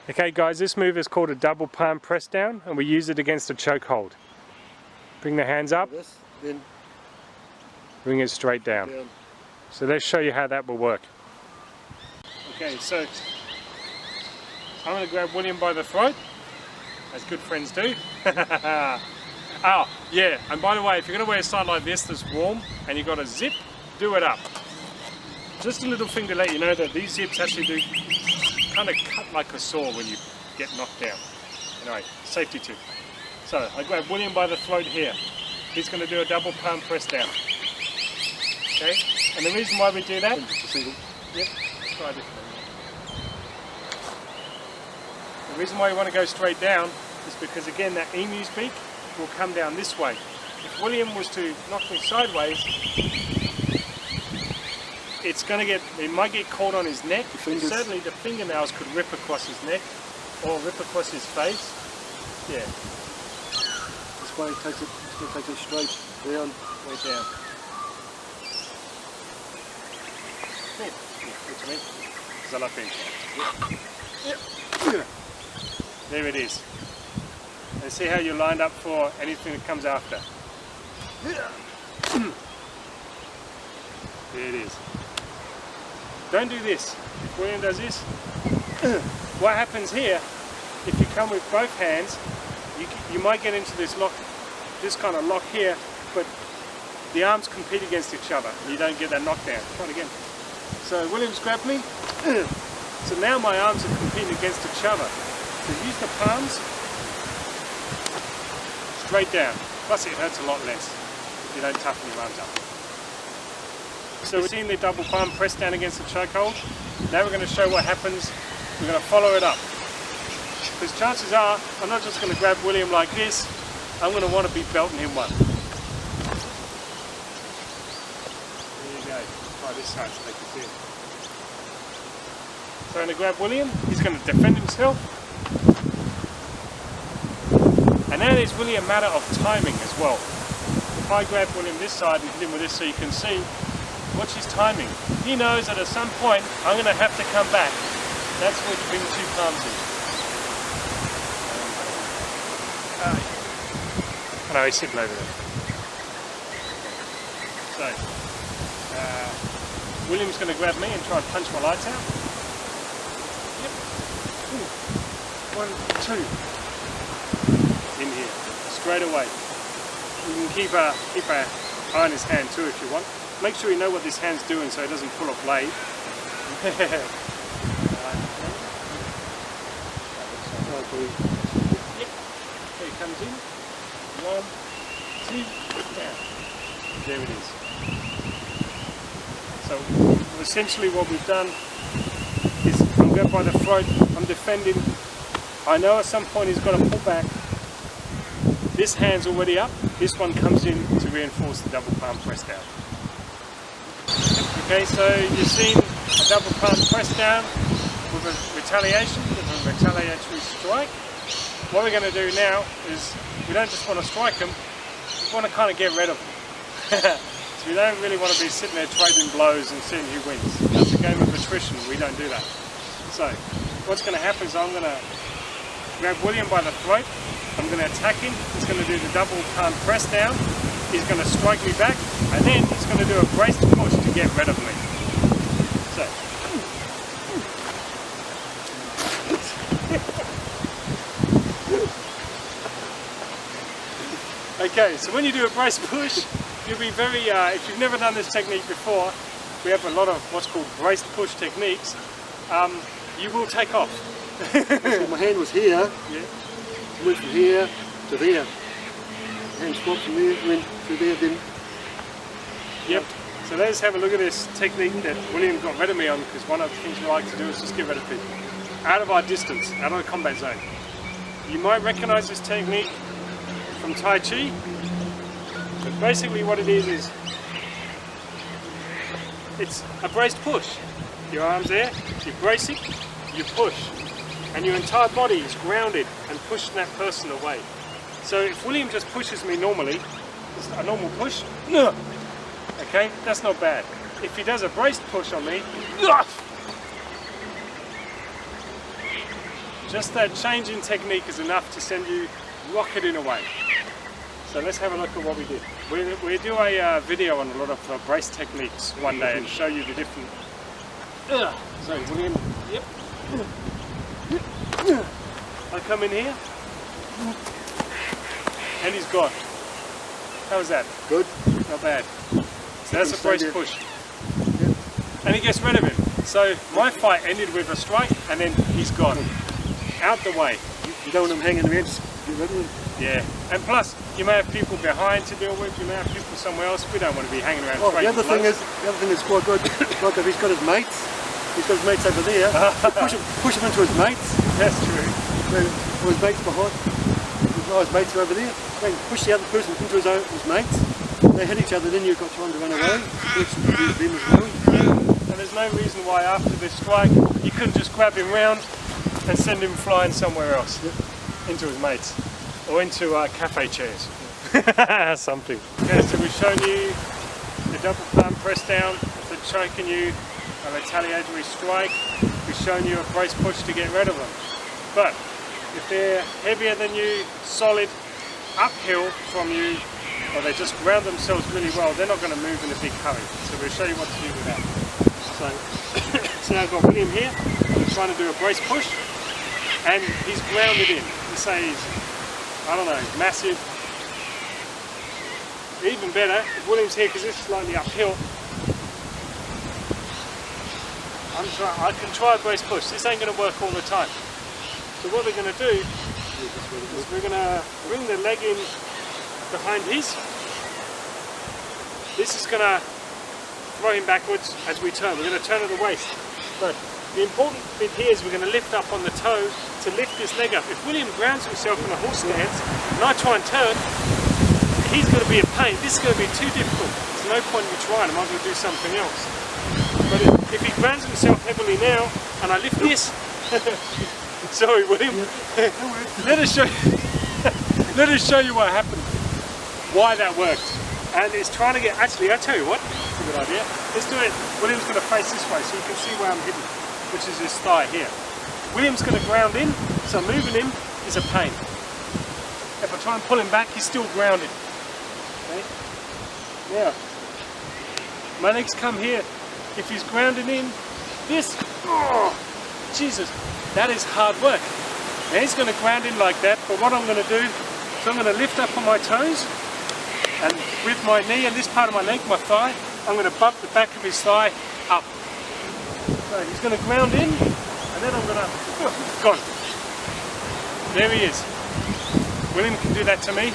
Okay guys, this move is called a double palm press down and we use it against a choke hold. Bring the hands up, then bring it straight down. So let's show you how that will work. Okay, so I'm going to grab William by the throat, as good friends do. Oh, yeah, and by the way, if you're going to wear a side like this that's warm and you've got a zip, do it up. Just a little thing to let you know that these zips actually do kind of cut like a saw when you get knocked down. Anyway, safety tip. So I grab William by the throat here. He's going to do a double palm press down. Okay, and the reason why we do that, yep, try this one. The reason why you want to go straight down is because again that emu's beak will come down this way. If William was to knock me sideways, it's going to it might get caught on his neck. Certainly the fingernails could rip across his neck or rip across his face. Yeah. This way takes it straight down. Way down. Yeah, good to me. Because I love being yep. There it is. And see how you're lined up for anything that comes after. There it is. Don't do this. If William does this, what happens here, if you come with both hands, you might get into this lock, this kind of lock here, but the arms compete against each other and you don't get that knockdown. Try it again. So William's grabbed me, so now my arms are competing against each other. So use the palms straight down, plus it hurts a lot less if you don't toughen your arms up. So we're seeing the double palm press down against the chokehold. Now we're going to show what happens. We're going to follow it up. Because chances are, I'm not just going to grab William like this, I'm going to want to be belting him one. There you go. Try this side so they can see it. So I'm going to grab William, he's going to defend himself. And now it's really a matter of timing as well. If I grab William this side and hit him with this so you can see, watch his timing. He knows that at some point I'm going to have to come back. That's where you bring the two palms in. Oh no, he's sitting over there. So, William's going to grab me and try and punch my lights out. Yep. Ooh. 1, 2. In here, straight away. You can keep an eye on his hand too if you want. Make sure you know what this hand's doing so it doesn't pull a blade. Yep. Here it comes in. 1, 2, down. There it is. So essentially what we've done is I'm going by the throat, I'm defending. I know at some point he's got to pull back. This hand's already up. This one comes in to reinforce the double palm press down. Okay, so you've seen a double palm press down with a retaliation, with a retaliatory strike. What we're going to do now is we don't just want to strike them, we want to kind of get rid of them. So we don't really want to be sitting there trading blows and seeing who wins. That's a game of attrition, we don't do that. So what's going to happen is I'm going to grab William by the throat, I'm going to attack him, he's going to do the double palm press down, he's going to strike me back, and then he's going to do a braced push to get rid of me. So. Okay, so when you do a braced push, you'll be very, if you've never done this technique before, we have a lot of what's called braced push techniques, you will take off. So my hand was here, yeah. Went from here to there. Hand swapped from there, went to there, then. Yep. So let's have a look at this technique that William got rid of me on, because one of the things we like to do is just get rid of people. Out of our distance, out of the combat zone. You might recognize this technique from Tai Chi, but basically what it is it's a braced push. Your arms there, you brace it, you push. And your entire body is grounded and pushing that person away. So if William just pushes me normally, just a normal push, okay, that's not bad. If he does a braced push on me, Just that change in technique is enough to send you rocketing away. So let's have a look at what we did. We do a video on a lot of brace techniques one day and show you the different... So William, yep. I come in here and he's gone. How was that? Good. Not bad. So that's a brace push. And he gets rid of him. So my fight ended with a strike and then he's gone. Out the way. You don't want him hanging around, just get rid of him. Yeah. And plus, you may have people behind to deal with, you may have people somewhere else. We don't want to be hanging around. The other thing is quite good. Like if he's got his mates over there, push him into his mates. That's true. Or his mates behind. His mates are over there. Then push the other person into his mates. They hit each other, then you've got time to run away. And there's no reason why after this strike you couldn't just grab him round and send him flying somewhere else. Into his mates. Or into cafe chairs. Something. Okay, so we've shown you the double palm press down for choking you, a retaliatory strike. We've shown you a brace push to get rid of them. But if they're heavier than you, solid, uphill from you, or they just ground themselves really well, they're not going to move in a big hurry. So we'll show you what to do with that. So now I've got William here, I'm trying to do a brace push, and he's grounded in. Let's say he's, I don't know, massive. Even better, if William's here, because this is slightly uphill, I can try a brace push. This ain't going to work all the time. So what we're going to do is we're going to bring the leg in behind his. This is going to throw him backwards as we turn. We're going to turn at the waist. But the important bit here is we're going to lift up on the toe to lift this leg up. If William grounds himself in a horse stance and I try and turn, he's going to be a pain. This is going to be too difficult. There's no point in me trying. I might as well do something else. But if he grounds himself heavily now and I lift this, sorry William, let us show you what happened, why that worked. And it's trying to get, actually I'll tell you what, it's a good idea. Let's do it. William's going to face this way so you can see where I'm hitting, which is his thigh here. William's going to ground in, so moving him is a pain. If I try and pull him back, he's still grounded. Okay? Now, my legs come here. If he's grounded in, this, oh, Jesus, that is hard work. Now he's going to ground in like that, but what I'm going to do is I'm going to lift up on my toes, and with my knee and this part of my leg, my thigh, I'm going to bump the back of his thigh up. So he's going to ground in, and then I'm going to, gone. There he is. William can do that to me.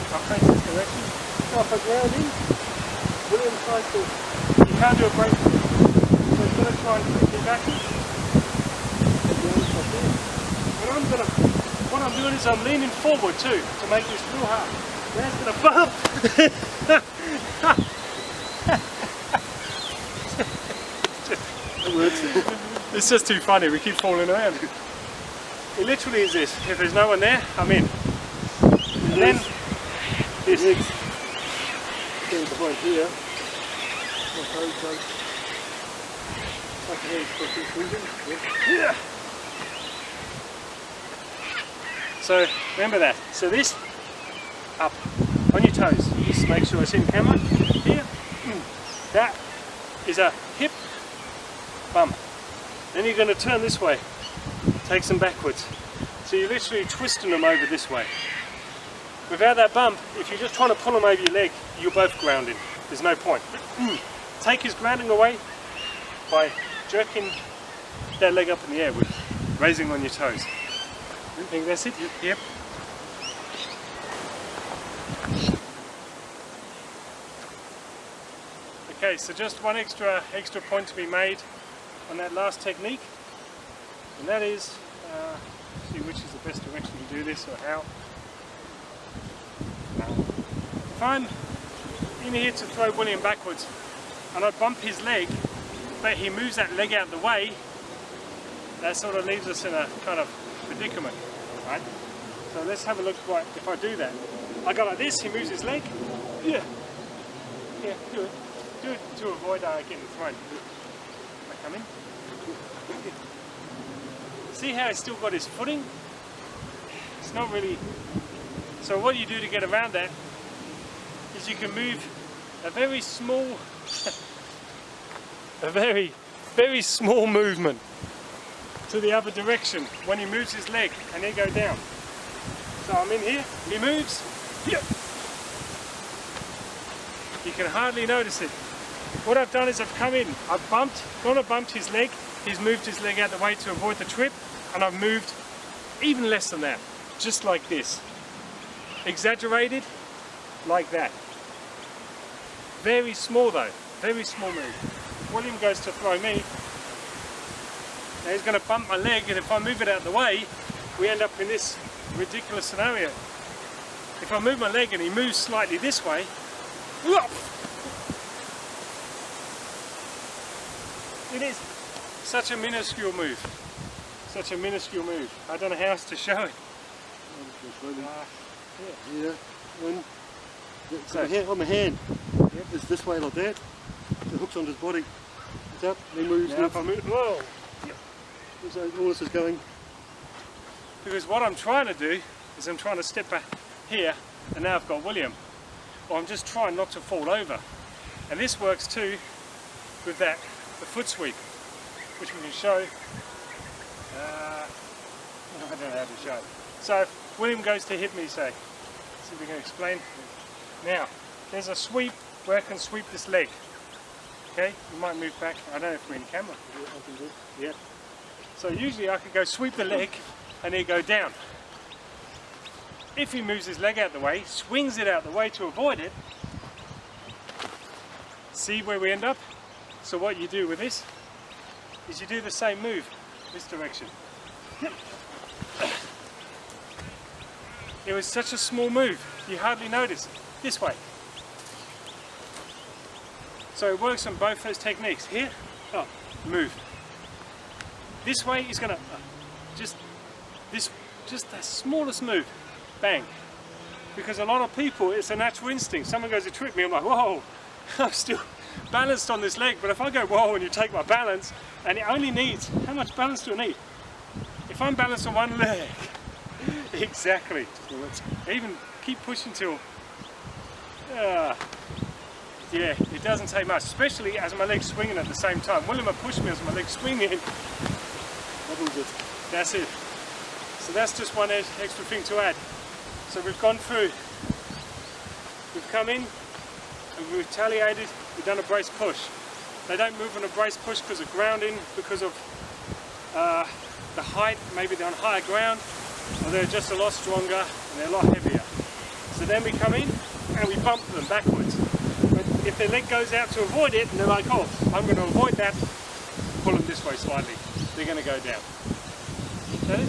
I'll face this direction. So if I ground in, William tries to, you can't do a break. So he's going to try and kick me backwards. What I'm doing is I'm leaning forward too, to make this real hard. Now it's going to bump. It's just too funny, we keep falling around. It literally is this, if there's no one there, I'm in. And then, this. Getting behind here. Yeah. So remember that. So this, up on your toes. Just make sure it's in camera. Here, that is a hip bump. Then you're going to turn this way, takes them backwards. So you're literally twisting them over this way. Without that bump, if you're just trying to pull them over your leg, you're both grounded. There's no point. Take his grounding away by jerking that leg up in the air with raising on your toes. I think that's it? Yep. Okay, so just one extra point to be made on that last technique, and that is, see which is the best direction to do this or how. If I'm in here to throw William backwards and I bump his leg, but he moves that leg out the way, that sort of leaves us in a kind of predicament, right? So let's have a look at if I do that. I go like this, he moves his leg, yeah, do it to avoid getting thrown. I come in. See how he's still got his footing? It's not really... So what you do to get around that is you can move a very small, a very, very small movement to the other direction when he moves his leg, and then go down. So I'm in here, he moves, you can hardly notice it. What I've done is I've come in, I've gone and bumped his leg, he's moved his leg out the way to avoid the trip, and I've moved even less than that, just like this. Exaggerated, like that. Very small though, very small move. William goes to throw me, now he's going to bump my leg, and if I move it out of the way, we end up in this ridiculous scenario. If I move my leg and he moves slightly this way, it is such a minuscule move. Such a minuscule move. I don't know how else to show it. Yeah. And so here on my hand, it's this way like that. The hook's on his body. It's up, then moves. Now if I move, whoa! So all this is going. Because what I'm trying to do is I'm trying to step back here, and now I've got William. Or I'm just trying not to fall over. And this works too with that, the foot sweep, which we can show. I don't know how to show it. So if William goes to hit me, say, see if we can explain. Now, there's a sweep where I can sweep this leg. Okay, you might move back. I don't know if we're in camera. Yeah, I can do. Yeah. So usually I could go sweep the leg and he'd go down. If he moves his leg out the way, swings it out the way to avoid it, see where we end up? So what you do with this is you do the same move, this direction. It was such a small move, you hardly notice. This way. So it works on both those techniques. Here, move. This way is gonna just the smallest move, bang. Because a lot of people, it's a natural instinct. Someone goes to trip me, I'm like, whoa, I'm still balanced on this leg. But if I go whoa and you take my balance, and it only needs, how much balance do I need? If I'm balanced on one leg, exactly. Even keep pushing till, yeah, it doesn't take much, especially as my leg's swinging at the same time. William will push me as my leg's swinging. That's it. So that's just one extra thing to add. So we've gone through, we've come in, and we've retaliated, we've done a brace push. They don't move on a brace push because of grounding, because of the height, maybe they're on higher ground, or they're just a lot stronger and they're a lot heavier. So then we come in and we bump them backwards. But if their leg goes out to avoid it, and they're like, oh, I'm going to avoid that, pull them this way slightly. They're going to go down. Okay?